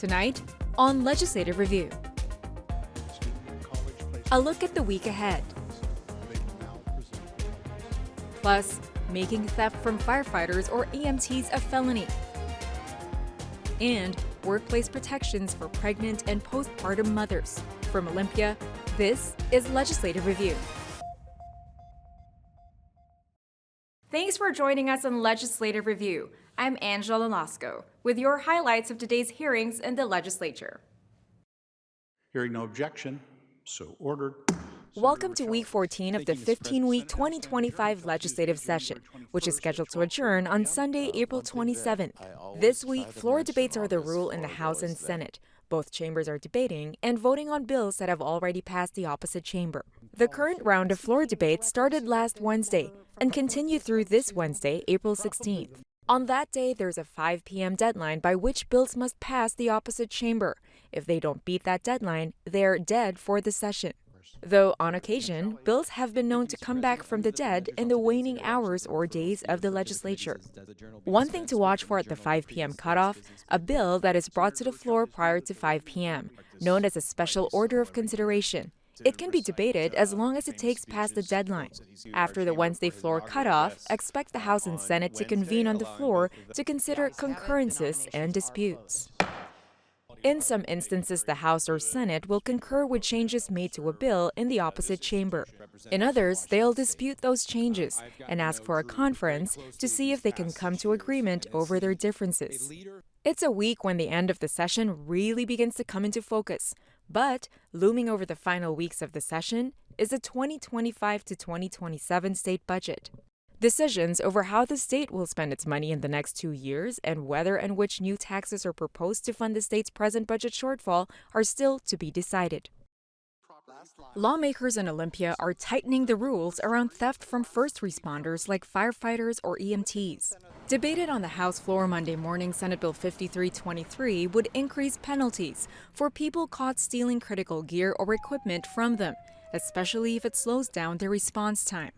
Tonight, on Legislative Review. A look at the week ahead. Plus, making theft from firefighters or EMTs a felony. And workplace protections for pregnant and postpartum mothers. From Olympia, this is Legislative Review. Thanks for joining us on Legislative Review. I'm Angela Lasco with your highlights of today's hearings in the Legislature. Hearing no objection, so ordered. Welcome to Week 14 of the 15-week 2025 legislative session, which is scheduled to adjourn on Sunday, April 27th. This week, floor debates are the rule in the House and Senate. Both chambers are debating and voting on bills that have already passed the opposite chamber. The current round of floor debates started last Wednesday and continued through this Wednesday, April 16th. On that day, there's a 5 p.m. deadline by which bills must pass the opposite chamber. If they don't beat that deadline, they're dead for the session. Though, on occasion, bills have been known to come back from the dead in the waning hours or days of the legislature. One thing to watch for at the 5 p.m. cutoff, a bill that is brought to the floor prior to 5 p.m., known as a special order of consideration. It can be debated as long as it takes past the deadline. After the Wednesday floor cutoff, expect the House and Senate to convene on the floor to consider concurrences and disputes. In some instances, the House or Senate will concur with changes made to a bill in the opposite chamber. In others, they'll dispute those changes and ask for a conference to see if they can come to agreement over their differences. It's a week when the end of the session really begins to come into focus. But looming over the final weeks of the session is the 2025 to 2027 state budget. Decisions over how the state will spend its money in the next 2 years and whether and which new taxes are proposed to fund the state's present budget shortfall are still to be decided. Lawmakers in Olympia are tightening the rules around theft from first responders like firefighters or EMTs. Debated on the House floor Monday morning, Senate Bill 5323 would increase penalties for people caught stealing critical gear or equipment from them, especially if it slows down their response time.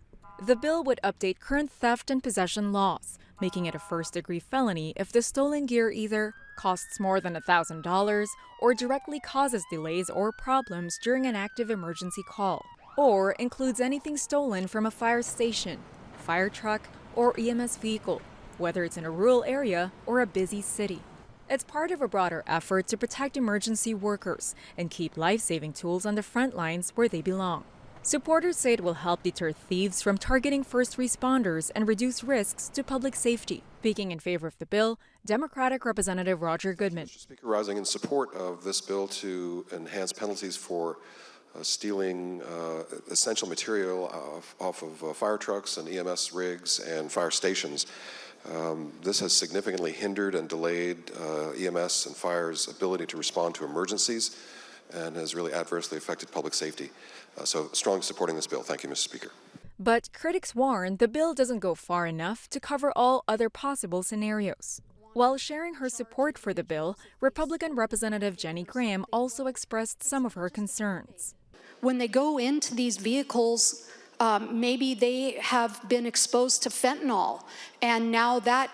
The bill would update current theft and possession laws, making it a first-degree felony if the stolen gear either costs more than $1,000 or directly causes delays or problems during an active emergency call, or includes anything stolen from a fire station, fire truck, or EMS vehicle, whether it's in a rural area or a busy city. It's part of a broader effort to protect emergency workers and keep life-saving tools on the front lines where they belong. Supporters say it will help deter thieves from targeting first responders and reduce risks to public safety. Speaking in favor of the bill, Democratic Representative Roger Goodman. Mr. Speaker, rising in support of this bill to enhance penalties for stealing essential material off of fire trucks and EMS rigs and fire stations. This has significantly hindered and delayed EMS and fire's ability to respond to emergencies and has really adversely affected public safety. So strongly supporting this bill. Thank you, Mr. Speaker. But critics warn the bill doesn't go far enough to cover all other possible scenarios. While sharing her support for the bill, Republican Representative Jenny Graham also expressed some of her concerns. When they go into these vehicles, maybe they have been exposed to fentanyl, and now that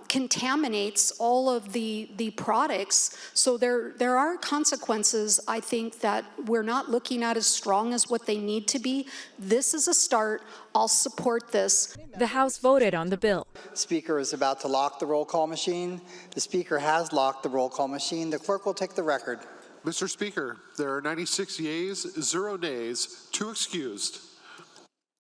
contaminates all of the products. So there are consequences, I think, that we're not looking at as strong as what they need to be. This is a start. I'll support this. The House voted on the bill. Speaker is about to lock the roll call machine. The Speaker has locked the roll call machine. The clerk will take the record. Mr. Speaker, there are 96 yeas, 0 nays, 2 excused.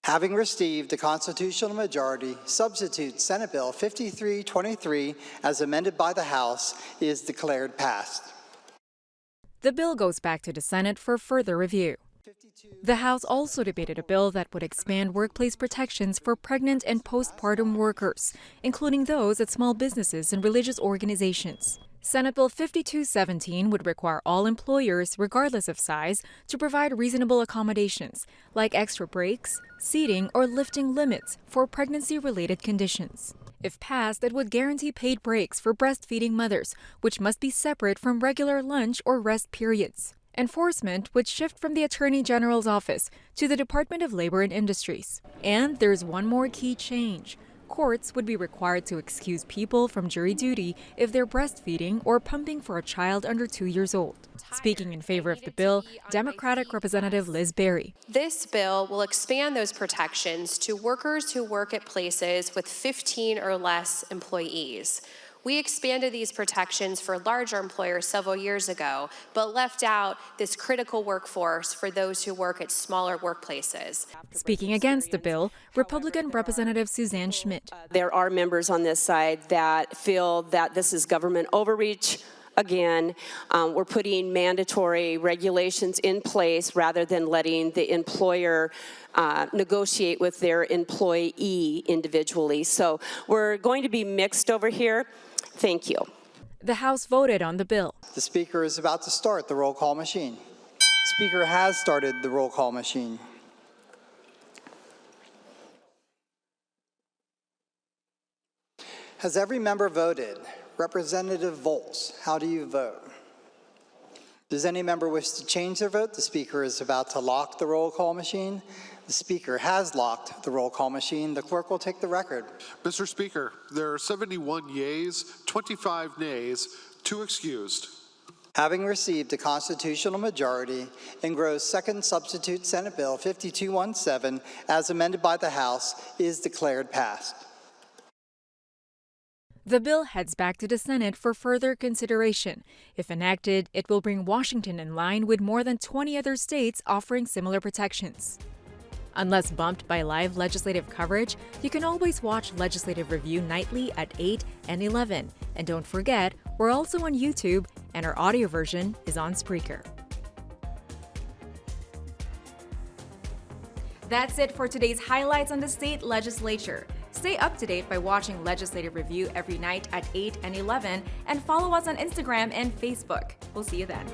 Having received a constitutional majority, substitute Senate Bill 5323 as amended by the House is declared passed. The bill goes back to the Senate for further review. The House also debated a bill that would expand workplace protections for pregnant and postpartum workers, including those at small businesses and religious organizations. Senate Bill 5217 would require all employers, regardless of size, to provide reasonable accommodations, like extra breaks, seating, or lifting limits for pregnancy-related conditions. If passed, it would guarantee paid breaks for breastfeeding mothers, which must be separate from regular lunch or rest periods. Enforcement would shift from the Attorney General's office to the Department of Labor and Industries. And there's one more key change. Courts would be required to excuse people from jury duty if they're breastfeeding or pumping for a child under 2 years old. Speaking in favor of the bill, Democratic Representative Liz Berry. This bill will expand those protections to workers who work at places with 15 or less employees. We expanded these protections for larger employers several years ago, but left out this critical workforce for those who work at smaller workplaces. Speaking against the bill, Republican Representative Suzanne Schmidt. There are members on this side that feel that this is government overreach. Again, we're putting mandatory regulations in place rather than letting the employer negotiate with their employee individually. So we're going to be mixed over here. Thank you. The House voted on the bill. The Speaker is about to start the roll call machine. The Speaker has started the roll call machine. Has every member voted? Representative Volz, how do you vote? Does any member wish to change their vote? The Speaker is about to lock the roll call machine. The Speaker has locked the roll call machine. The clerk will take the record. Mr. Speaker, there are 71 yeas, 25 nays, 2 excused. Having received a constitutional majority, and Grove's second substitute Senate Bill 5217, as amended by the House, is declared passed. The bill heads back to the Senate for further consideration. If enacted, it will bring Washington in line with more than 20 other states offering similar protections. Unless bumped by live legislative coverage, you can always watch Legislative Review nightly at 8 and 11. And don't forget, we're also on YouTube, and our audio version is on Spreaker. That's it for today's highlights on the state legislature. Stay up to date by watching Legislative Review every night at 8 and 11, and follow us on Instagram and Facebook. We'll see you then.